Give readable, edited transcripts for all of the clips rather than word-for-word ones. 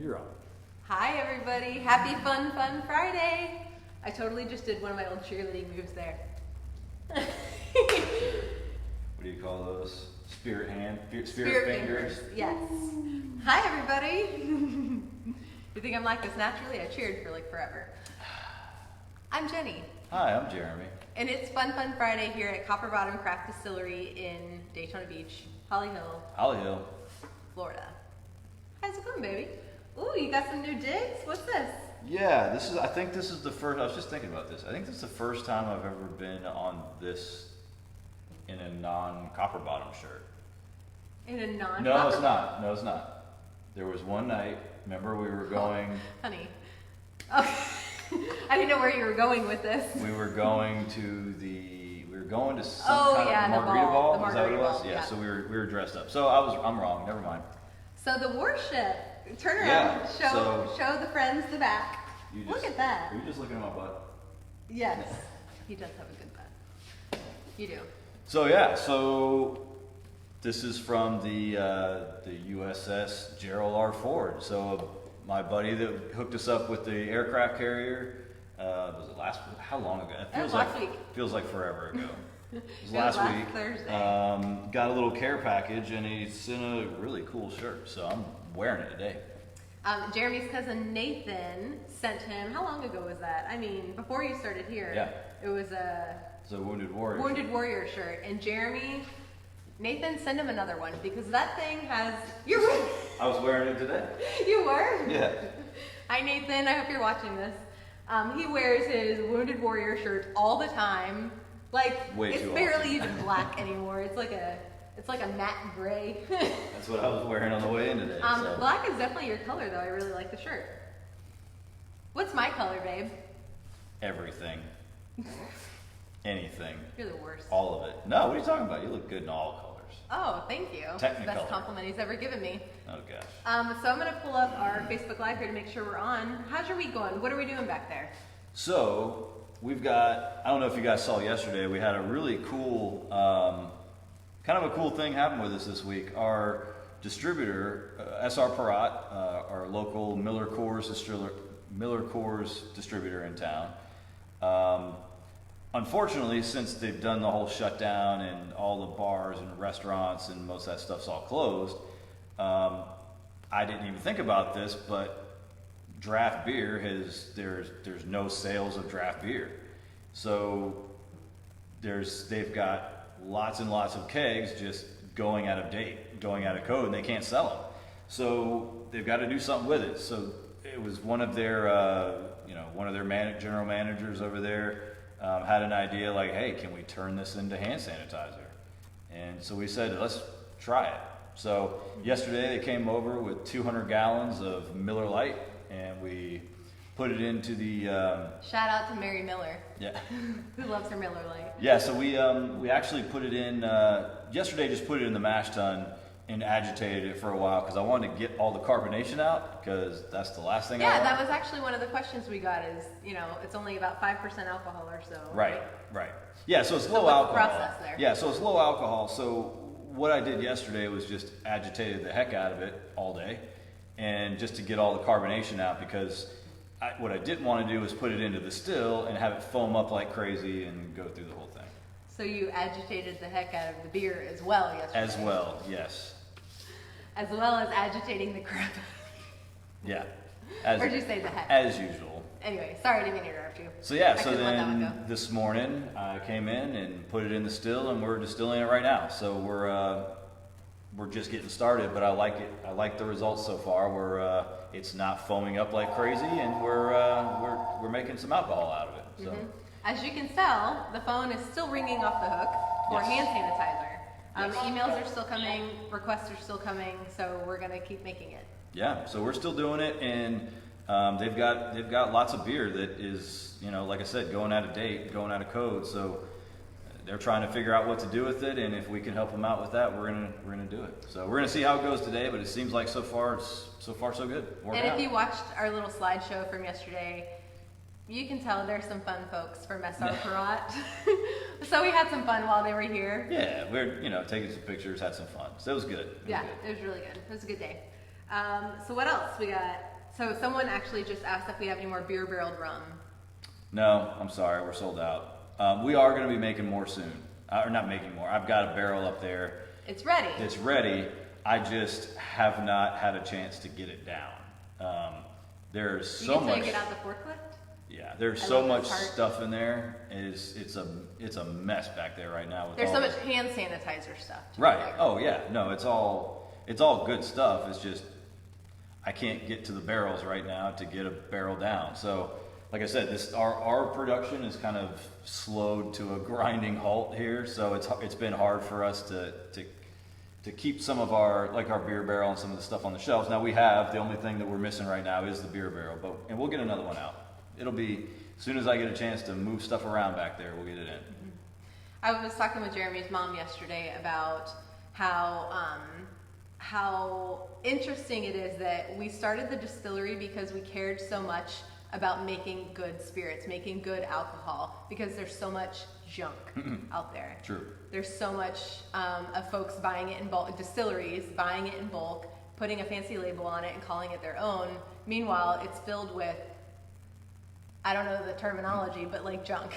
You're on. Hi everybody, happy Fun Friday. I totally just did one of my old cheerleading moves there. What do you call those? Spirit fingers? Yes. Hi everybody. You think I'm like this naturally? I cheered for like forever. I'm Jenny. Hi, I'm Jeremy. And it's Fun Friday here at Copper Bottom Craft Distillery in Daytona Beach, Holly Hill, Florida. How's it going, baby? Ooh, you got some new digs? What's this? Yeah, I think this is the first, I was just thinking about this. I think this is the first time I've ever been on this in a non-copper bottom shirt. In a non-copper? No, it's not. No, it's not. There was one night, remember we were going... Honey. Okay. I didn't know where you were going with this. We were going to some kind of margarita ball. The Is that what it was? ball, Yeah, so we were dressed up. So I'm wrong, never mind. So the warship, turn around, show the friends the back. Look at that. Are you just looking at my butt? Yes, he does have a good butt. You do. So yeah, this is from the USS Gerald R. Ford. So my buddy that hooked us up with the aircraft carrier, was it how long ago? It feels last week. Feels like forever ago. It was last week. Thursday. Got a little care package and he sent a really cool shirt. So I'm wearing it today. Jeremy's cousin Nathan sent him, how long ago was that? I mean, before you started here. Yeah. It was It's a Wounded Warrior. Wounded Warrior shirt. And Nathan, send him another one because that thing has... I was wearing it today. You were? Yeah. Hi Nathan, I hope you're watching this. He wears his Wounded Warrior shirt all the time. Like, Way it's too barely often. even black anymore. It's like a matte gray. That's what I was wearing on the way in today. Black is definitely your color though. I really like the shirt. What's my color, babe? Everything. Anything. You're the worst. All of it. No, what are you talking about? You look good in all colors. Oh, thank you. Technicolor. Best compliment he's ever given me. Oh gosh. So I'm gonna pull up our Facebook Live here to make sure we're on. How's your week going? What are we doing back there? So we've got, I don't know if you guys saw yesterday, we had a really cool, kind of a cool thing happen with us this week. Our distributor, SR Perrott, our local Miller Coors distributor in town, unfortunately, since they've done the whole shutdown and all the bars and restaurants and most of that stuff's all closed, I didn't even think about this, but draft beer there's no sales of draft beer. So they've got lots and lots of kegs just going out of date, going out of code, and they can't sell them. So they've got to do something with it. So it was one of their general managers over there had an idea like, hey, can we turn this into hand sanitizer? And so we said, let's try it. So yesterday they came over with 200 gallons of Miller Lite, and we put it into the... Shout out to Mary Miller. Yeah. Who loves her Miller Lite. Yeah, so we actually put it in, yesterday just put it in the mash tun and agitated it for a while because I wanted to get all the carbonation out because that's the last thing I want. Yeah, that was actually one of the questions we got is, it's only about 5% alcohol or so. Right. Yeah, so it's low what's alcohol. The process there? Yeah, so it's low alcohol. So what I did yesterday was just agitated the heck out of it all day and just to get all the carbonation out because what I didn't want to do was put it into the still and have it foam up like crazy and go through the whole thing. So you agitated the heck out of the beer as well yesterday? As well, yes. As well as agitating the crap. Yeah. Or did you say the heck? As usual. Anyway, sorry, I didn't mean to interrupt you. So yeah, so then this morning I came in and put it in the still and we're distilling it right now. So we're just getting started, but I like it. I like the results so far. It's not foaming up like crazy, and we're making some alcohol out of it. So. Mm-hmm. As you can tell, the phone is still ringing off the hook for hand sanitizer. Emails are still coming, requests are still coming, so we're gonna keep making it. Yeah, so we're still doing it, and they've got lots of beer that is, like I said, going out of date, going out of code. So they're trying to figure out what to do with it, and if we can help them out with that, we're gonna do it. So we're gonna see how it goes today, but it seems like so far so good. And if you watched our little slideshow from yesterday, you can tell there's some fun folks from SR Perrott. So we had some fun while they were here. Yeah, we're taking some pictures, had some fun. So it was good. It was really good. It was a good day. So what else? We got So someone actually just asked if we have any more beer barreled rum. No, I'm sorry, we're sold out. We are going to be making more soon. Or not making more. I've got a barrel up there. It's ready. It's ready. I just have not had a chance to get it down. There's so much. You get out the forklift? Yeah, there's so much stuff in there. It's a mess back there right now. There's so much hand sanitizer stuff. Right. Oh yeah. No, it's all good stuff. It's just I can't get to the barrels right now to get a barrel down. So, like I said, our production is kind of slowed to a grinding halt here. So it's been hard for us to keep some of our beer barrel and some of the stuff on the shelves. Now the only thing that we're missing right now is the beer barrel, and we'll get another one out. It'll be, as soon as I get a chance to move stuff around back there, we'll get it in. I was talking with Jeremy's mom yesterday about how interesting it is that we started the distillery because we cared so much about making good spirits, making good alcohol, because there's so much junk out there. True. There's so much of folks buying it in bulk, distilleries buying it in bulk, putting a fancy label on it and calling it their own. Meanwhile, it's filled with, I don't know the terminology, but like junk.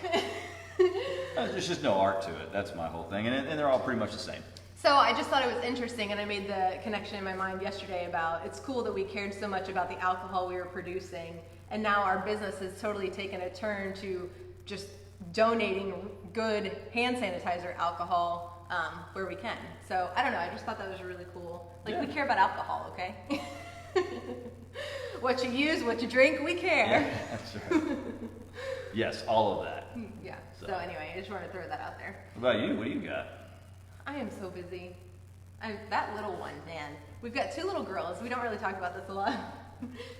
There's just no art to it. That's my whole thing. And they're all pretty much the same. So I just thought it was interesting, and I made the connection in my mind yesterday about it's cool that we cared so much about the alcohol we were producing, and now our business has totally taken a turn to just donating good hand sanitizer alcohol where we can. So I don't know, I just thought that was really cool. Like, we care about alcohol, okay? What you use, what you drink, we care. Yeah, that's right. Yes, all of that. Yeah. So anyway, I just wanted to throw that out there. What about you? What do you got? I am so busy. That little one, man. We've got 2 little girls. We don't really talk about this a lot.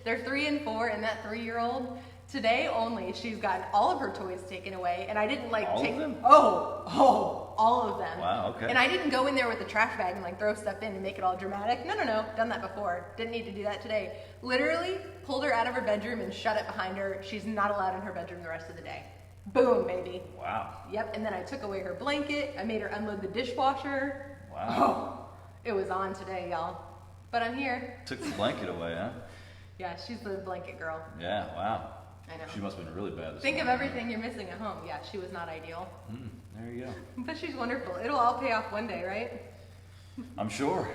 They're 3 and 4, and that 3-year-old, today only, she's gotten all of her toys taken away, and I didn't all take of them? all of them. Wow, okay. And I didn't go in there with the trash bag and throw stuff in and make it all dramatic. No, done that before. Didn't need to do that today. Literally pulled her out of her bedroom and shut it behind her. She's not allowed in her bedroom the rest of the day. Boom, baby. Wow. Yep, and then I took away her blanket. I made her unload the dishwasher. Wow. Oh, it was on today, y'all. But I'm here. Took the blanket away, huh? Yeah, she's the blanket girl. Yeah, wow. I know. She must have been really bad. Think of everything you're missing at home. Yeah, she was not ideal. There you go. But she's wonderful. It'll all pay off one day, right? I'm sure.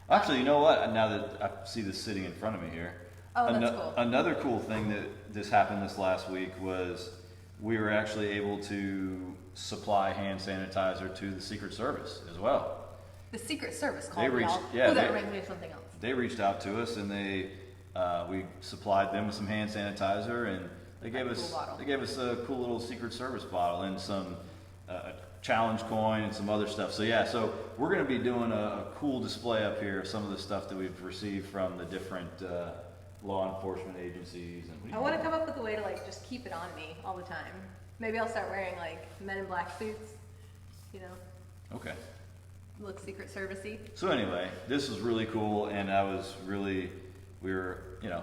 Actually, you know what? Now that I see this sitting in front of me here. Oh, that's cool. Another cool thing that this happened this last week was we were actually able to supply hand sanitizer to the Secret Service as well. The Secret Service called They reached, y'all. yeah, that reminds me of something else. They reached out to us and we supplied them with some hand sanitizer, and they gave us a cool little Secret Service bottle and some challenge coin and some other stuff. So yeah, so we're going to be doing a cool display up here of some of the stuff that we've received from the different law enforcement agencies. And I want to come up with a way to just keep it on me all the time. Maybe I'll start wearing Men in Black suits, Okay. Look Secret Service-y. So anyway, this was really cool, and we were,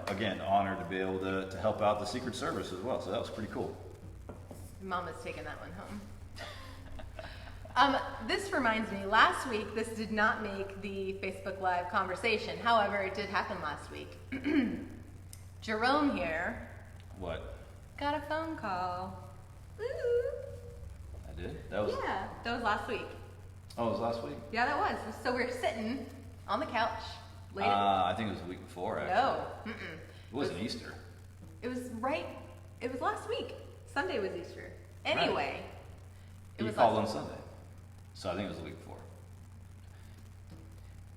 again, honored to be able to help out the Secret Service as well. So that was pretty cool. Mama's taking that one home. This reminds me, last week, this did not make the Facebook Live conversation. However, it did happen last week. Jerome here. What? Got a phone call. Woo! I did? That was last week. Oh, it was last week? Yeah, that was. So we're sitting on the couch. I think it was the week before, actually. No. It wasn't Easter. It was last week. Sunday was Easter. Anyway. Right. You called on Sunday. So I think it was the week before.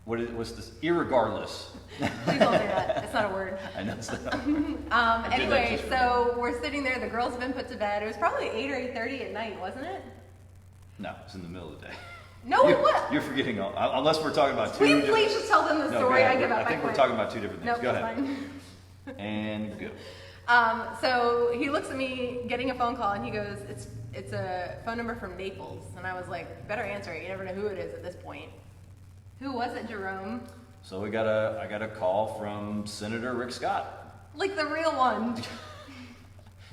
What's this? Irregardless. Please don't say that. It's not a word. I know it's not. Anyway, so we're sitting there. The girls have been put to bed. It was probably 8 or 8:30 at night, wasn't it? No, it's in the middle of the day. No, it was. You're forgetting unless we're talking about two. Please just tell them the story. I give up. I think we're talking about two different things. Nope, go ahead. Fine. And go. So he looks at me getting a phone call, and he goes, "It's a phone number from Naples." And I was like, "Better answer it. You never know who it is at this point." Who was it, Jerome? So I got a call from Senator Rick Scott. Like the real one.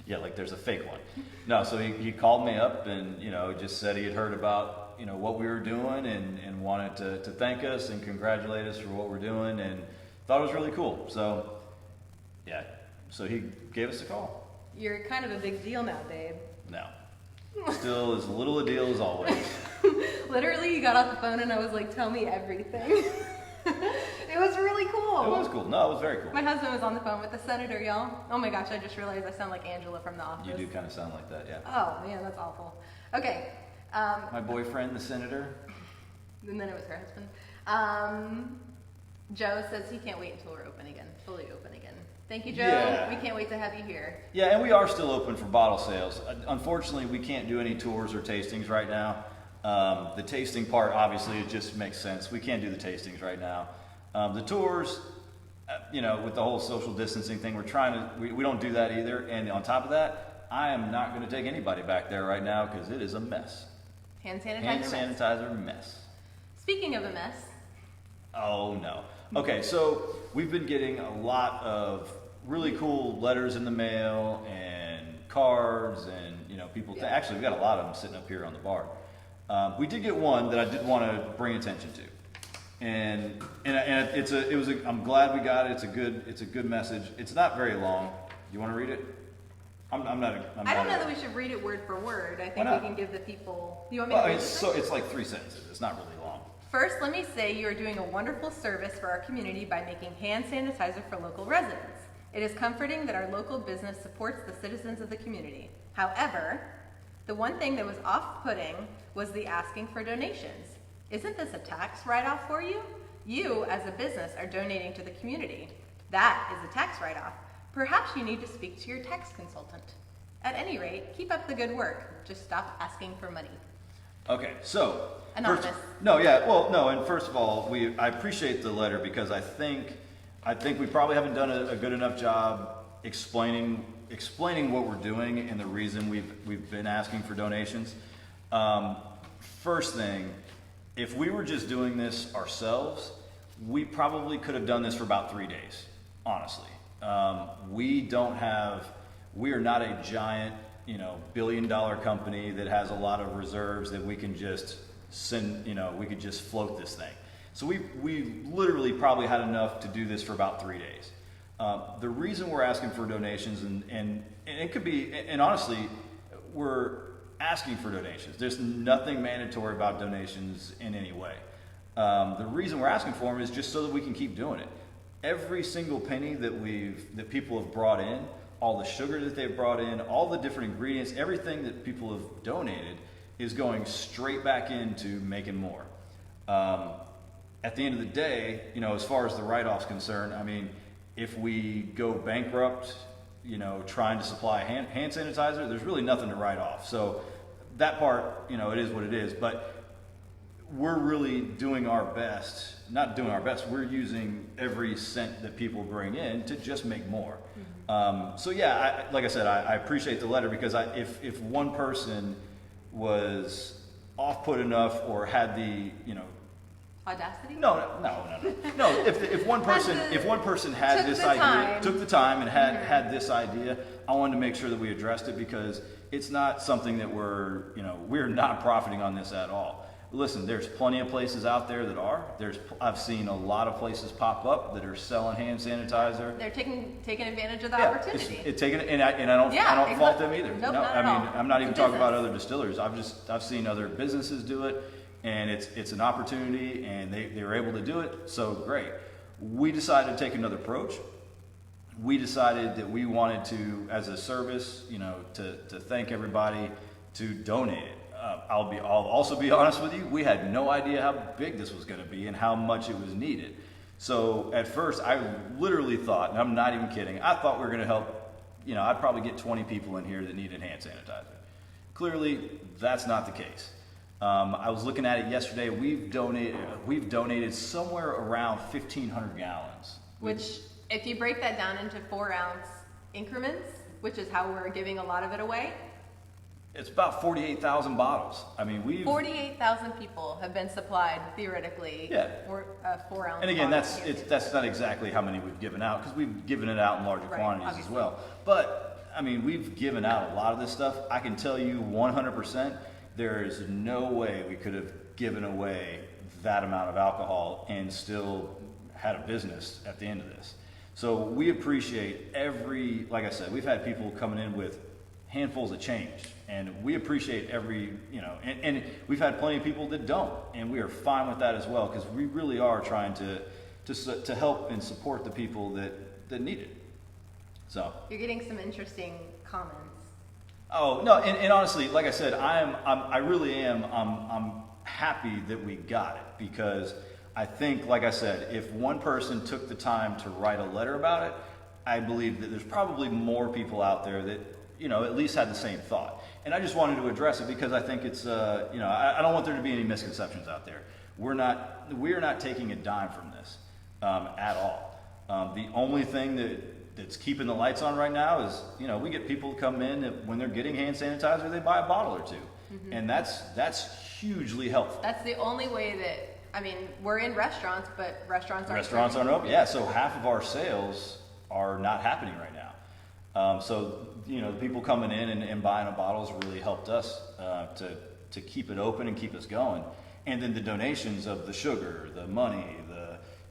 Yeah, like there's a fake one. No, so he called me up and just said he had heard about what we were doing and wanted to thank us and congratulate us for what we're doing and thought it was really cool. So Yeah. So he gave us a call. You're kind of a big deal now, babe. No. Still as little a deal as always. Literally, you got off the phone and I was like, tell me everything. It was really cool. It was cool. No, it was very cool. My husband was on the phone with the senator, y'all. Oh my gosh, I just realized I sound like Angela from The Office. You do kind of sound like that, yeah. Oh man, that's awful. Okay. My boyfriend, the senator. And then it was her husband. Joe says he can't wait until we're open again, fully open again. Thank you, Joe. Yeah. We can't wait to have you here. Yeah, and we are still open for bottle sales. Unfortunately, we can't do any tours or tastings right now. The tasting part, obviously, it just makes sense. We can't do the tastings right now. The tours, with the whole social distancing thing, we don't do that either. And on top of that, I am not going to take anybody back there right now because it is a mess. Hand sanitizer Hand sanitizer mess. Speaking of a mess. Oh, no. Okay, so we've been getting a lot of really cool letters in the mail and cards and, people. Yeah. Actually, we got a lot of them sitting up here on the bar. We did get one that I did want to bring attention to. And I'm glad we got it. It's a good message. It's not very long. You want to read it? I don't know that we should read it word for word. I think we can give the people. You want me to read it? It's like 3 sentences. It's not really long. First, let me say you are doing a wonderful service for our community by making hand sanitizer for local residents. It is comforting that our local business supports the citizens of the community. However, the one thing that was off-putting was the asking for donations. Isn't this a tax write-off for you? You, as a business, are donating to the community. That is a tax write-off. Perhaps you need to speak to your tax consultant. At any rate, keep up the good work. Just stop asking for money. Okay, so Anonymous. And first of all, I appreciate the letter because I think we probably haven't done a good enough job explaining what we're doing and the reason we've been asking for donations. First thing, if we were just doing this ourselves, we probably could have done this for about 3 days, honestly. We are not a giant, billion-dollar company that has a lot of reserves that we can just send, we could just float this thing. So we literally probably had enough to do this for about 3 days. The reason we're asking for donations, and it could be, and honestly, we're asking for donations. There's nothing mandatory about donations in any way. The reason we're asking for them is just so that we can keep doing it. Every single penny that people have brought in, all the sugar that they've brought in, all the different ingredients, everything that people have donated is going straight back into making more. At the end of the day, as far as the write-off's concerned, if we go bankrupt, trying to supply hand sanitizer, there's really nothing to write off. So that part, it is what it is. But we're really doing our best, not doing our best, we're using every cent that people bring in to just make more. Mm-hmm. Like I said, I appreciate the letter because if one person was off-put enough or had the, audacity? No. If one person had this idea, took the time and had this idea, I wanted to make sure that we addressed it because it's not something that we're not profiting on this at all. Listen, there's plenty of places out there that are. I've seen a lot of places pop up that are selling hand sanitizer. They're taking advantage of the opportunity. I don't fault them either. Nope, not at all. I'm not even talking about other distilleries. I've seen other businesses do it, and it's an opportunity, and they were able to do it. So great. We decided to take another approach. We decided that we wanted to, as a service, to thank everybody to donate it. I'll also be honest with you, we had no idea how big this was going to be and how much it was needed. So at first, I literally thought, and I'm not even kidding, I thought we were going to help, I'd probably get 20 people in here that needed hand sanitizer. Clearly, that's not the case. I was looking at it yesterday. We've donated somewhere around 1,500 gallons. Which, if you break that down into 4-ounce increments, which is how we're giving a lot of it away, it's about 48,000 bottles. 48,000 people have been supplied theoretically. Yeah. For 4-ounce. And again, that's not exactly how many we've given out because we've given it out in larger quantities obviously. As well. But we've given out a lot of this stuff. I can tell you 100%, there is no way we could have given away that amount of alcohol and still had a business at the end of this. So we appreciate like I said, we've had people coming in with handfuls of change, and we appreciate and we've had plenty of people that don't, and we are fine with that as well, because we really are trying to help and support the people that need it. So you're getting some interesting comments. Oh no, and honestly, like I said, I really am. I'm happy that we got it, because I think, like I said, if one person took the time to write a letter about it, I believe that there's probably more people out there that at least had the same thought. And I just wanted to address it, because I think it's I don't want there to be any misconceptions out there. We are not taking a dime from this at all. The only thing that's keeping the lights on right now is, we get people to come in that when they're getting hand sanitizer, they buy a bottle or two. Mm-hmm. And that's hugely helpful. That's the only way that, we're in restaurants, but restaurants aren't open. Yeah, so half of our sales are not happening right now. So, people coming in and buying a bottle has really helped us to keep it open and keep us going. And then the donations of the sugar, the money,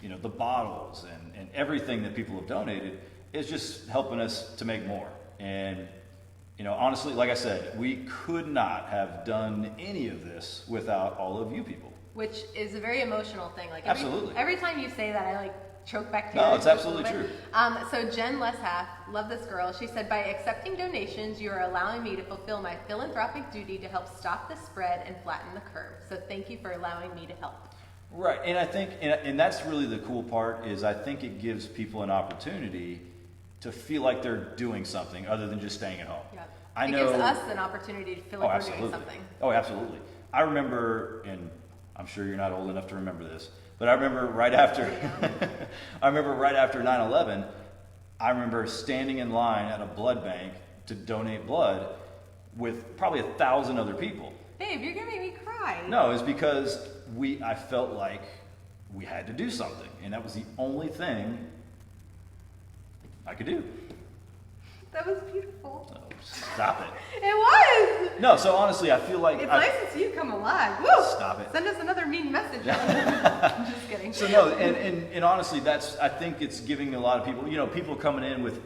the bottles, and everything that people have donated is just helping us to make more. And, honestly, like I said, we could not have done any of this without all of you people. Which is a very emotional thing. Like absolutely. Every time you say that, I choke back tears. No, it's absolutely true. So Jen Leshaff, love this girl. She said, by accepting donations, you are allowing me to fulfill my philanthropic duty to help stop the spread and flatten the curve. So thank you for allowing me to help. Right, and I think, and that's really the cool part, is I think it gives people an opportunity to feel like they're doing something other than just staying at home. Yeah. It gives us an opportunity to feel like we're doing something. Oh, absolutely. I remember, and I'm sure you're not old enough to remember this, but I remember right after, I remember right after 9/11, I remember standing in line at a blood bank to donate blood with probably 1,000 other people. Babe, you're gonna make me cry. No, it's because I felt like we had to do something, and that was the only thing I could do. That was beautiful. Oh, stop it. It was. No, so honestly, I feel like it's nice to see you come alive. Woo! Stop it. Send us another mean message. I'm just kidding. So no, and honestly, I think it's giving a lot of people, people coming in with,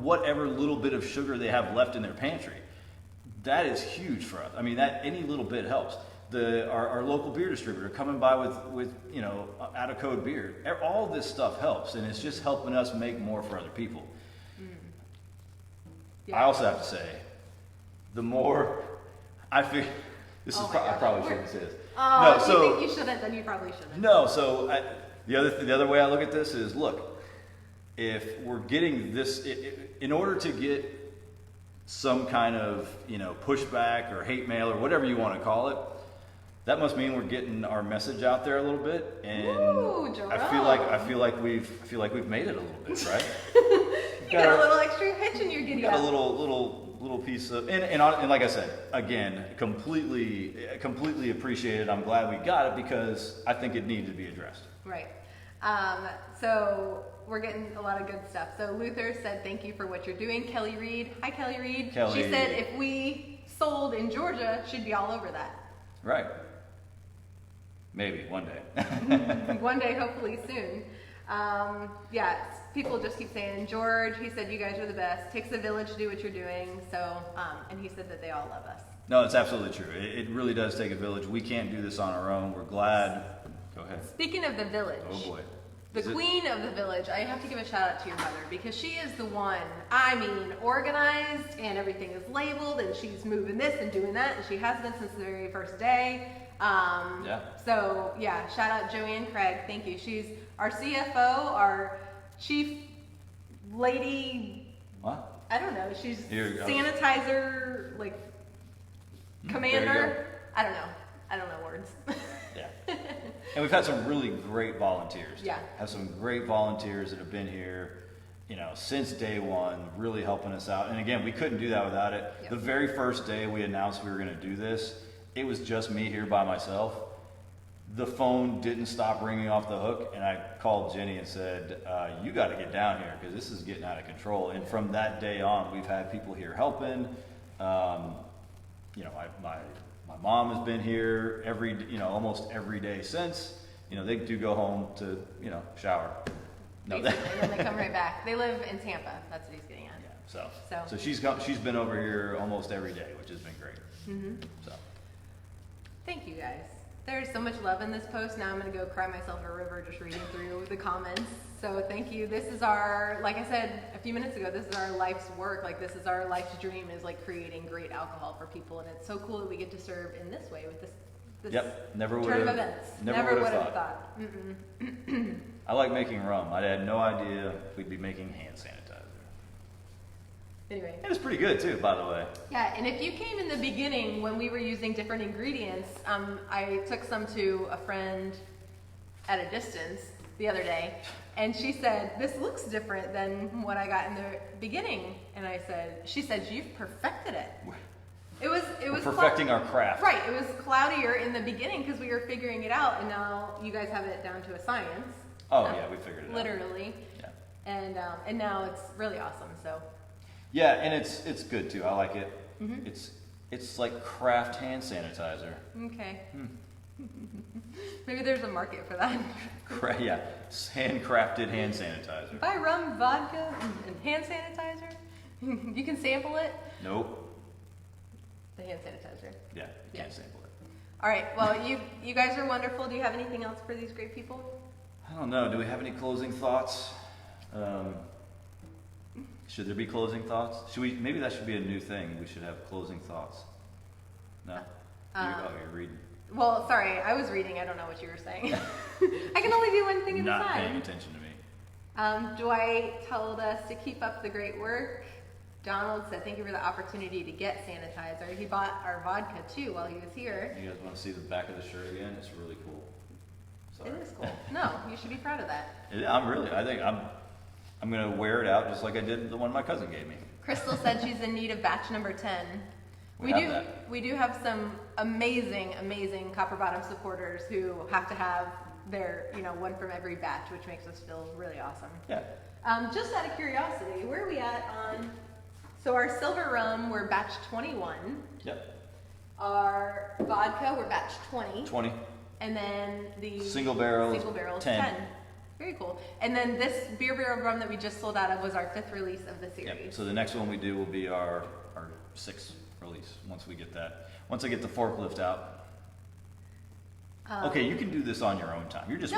whatever little bit of sugar they have left in their pantry. That is huge for us. That any little bit helps. Our local beer distributor coming by with out of code beer. All this stuff helps, and it's just helping us make more for other people. Yeah. I also have to say, the more I feel, I probably shouldn't say this. Oh, no, so, you think you shouldn't, then you probably shouldn't. No, so the other way I look at this is, look, if we're getting this, in order to get some kind of pushback or hate mail or whatever you want to call it, that must mean we're getting our message out there a little bit, and Ooh, I feel like we've made it a little bit, right? You got a little extra hitch in your giddy up. Got a little piece of, and like I said, again, completely appreciated. I'm glad we got it, because I think it needed to be addressed. Right. So we're getting a lot of good stuff. So Luther said, thank you for what you're doing. Kelly Reed. Hi, Kelly Reed. She said if we sold in Georgia, she'd be all over that. Right. Maybe one day. One day, hopefully soon. People just keep saying, George, he said, you guys are the best. Takes a village to do what you're doing. So, and he said that they all love us. No, it's absolutely true. It really does take a village. We can't do this on our own. We're glad. Go ahead. Speaking of the village. Oh boy. The queen of the village, I have to give a shout out to your mother, because she is the one, organized, and everything is labeled, and she's moving this and doing that, and she has been since the very first day. So yeah, shout out Joanne Craig. Thank you. She's our CFO, our chief lady. What? I don't know. She's sanitizer, commander. I don't know words. Yeah. And we've had some really great volunteers. Yeah. Have some great volunteers that have been here, since day one, really helping us out. And again, we couldn't do that without it. Yep. The very first day we announced we were going to do this, it was just me here by myself. The phone didn't stop ringing off the hook, and I called Jenny and said, you got to get down here, because this is getting out of control. And from that day on, we've had people here helping. My mom has been here almost every day since. They do go home to, shower. No, basically, and then they come right back. They live in Tampa. That's what he's getting at. Yeah, so she's been over here almost every day, which has been great. So Thank you guys. There's so much love in this post. Now I'm going to go cry myself a river just reading through the comments. So thank you. This is our, like I said a few minutes ago, this is our life's work. Like this is our life's dream, is like creating great alcohol for people. And it's so cool that we get to serve in this way with this never would turn of have events. never would have thought. I like making rum. I had no idea we'd be making hand sanitizer. Anyway. It was pretty good too, by the way. Yeah, and if you came in the beginning when we were using different ingredients, I took some to a friend at a distance the other day, and she said, "This looks different than what I got in the beginning." And she said, "You've perfected it." It was perfecting our craft. Right. It was cloudier in the beginning because we were figuring it out, and now you guys have it down to a science. Oh yeah, we figured it literally. out. Yeah. And now it's really awesome. So. Yeah, and it's good too. I like it. It's like craft hand sanitizer. Okay. Maybe there's a market for that. Yeah, handcrafted hand sanitizer. Buy rum, vodka, and hand sanitizer. You can sample it. Nope. The hand sanitizer. Yeah, you can't sample it. All right. Well, you guys are wonderful. Do you have anything else for these great people? I don't know. Do we have any closing thoughts? Should there be closing thoughts? Maybe that should be a new thing. We should have closing thoughts. No? You're reading. Well, sorry, I was reading. I don't know what you were saying. I can only do one thing at a time. Not paying attention to me. Dwight told us to keep up the great work. Donald said, "Thank you for the opportunity to get sanitizer." He bought our vodka too while he was here. You guys want to see the back of the shirt again? It's really cool. Sorry. It is cool. No, you should be proud of that. I think I'm going to wear it out just like I did the one my cousin gave me. Crystal said she's in need of batch number 10. We do have some amazing Copper Bottom supporters who have to have their, one from every batch, which makes us feel really awesome. Yeah. Just out of curiosity, where are we at on, so our silver rum, we're batch 21. Yep. Our vodka, we're batch 20. 20. And then the single barrel 10. Very cool. And then this beer barrel rum that we just sold out of was our 5th release of the series. Yep. So the next one we do will be our 6th release once we get that. Once I get the forklift out. Okay, you can do this on your own time. You're just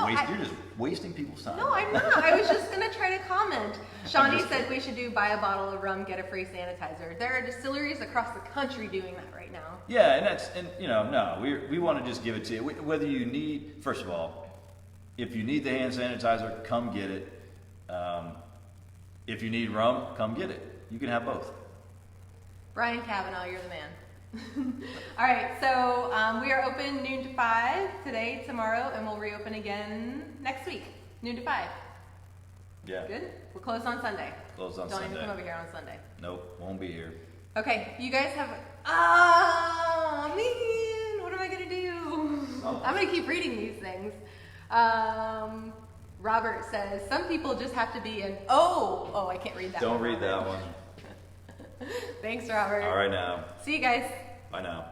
wasting people's time. No, I'm not. I was just gonna try to comment. Shawnee said we should buy a bottle of rum, get a free sanitizer. There are distilleries across the country doing that right now. Yeah, no, we want to just give it to you. Whether you need, first of all, if you need the hand sanitizer, come get it. If you need rum, come get it. You can have both. Brian Cavanaugh, you're the man. All right, so we are open noon to 5 today, tomorrow, and we'll reopen again next week, noon to 5. Yeah. Good? We're closed on Sunday. Closed on Sunday. Don't even come over here on Sunday. Nope, won't be here. Okay, you guys have... Oh, man, what am I going to do? I'm going to keep reading these things. Robert says, some people just have to be an... Oh, I can't read that one. Don't read that one. Thanks, Robert. All right now. See you guys. Bye now.